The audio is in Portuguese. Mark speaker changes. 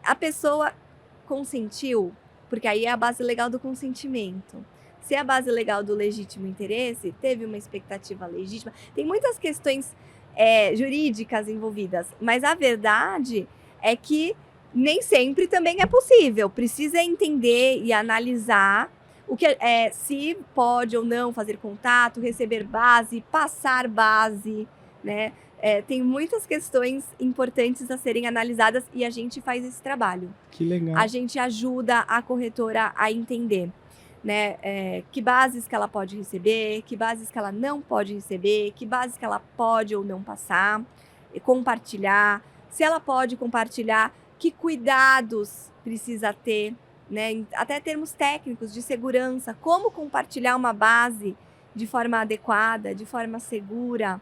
Speaker 1: A pessoa consentiu, porque aí é a base legal do consentimento. Se é a base legal do legítimo interesse, teve uma expectativa legítima, tem muitas questões, jurídicas envolvidas, mas a verdade é que nem sempre também é possível. Precisa entender e analisar o que se pode ou não fazer contato, receber base, passar base, né. Tem muitas questões importantes a serem analisadas e a gente faz esse trabalho.
Speaker 2: Que legal.
Speaker 1: A gente ajuda a corretora a entender, né, que bases que ela pode receber, que bases que ela não pode receber, que bases que ela pode ou não passar, e compartilhar. Se ela pode compartilhar, que cuidados precisa ter, né, até termos técnicos de segurança, como compartilhar uma base de forma adequada, de forma segura.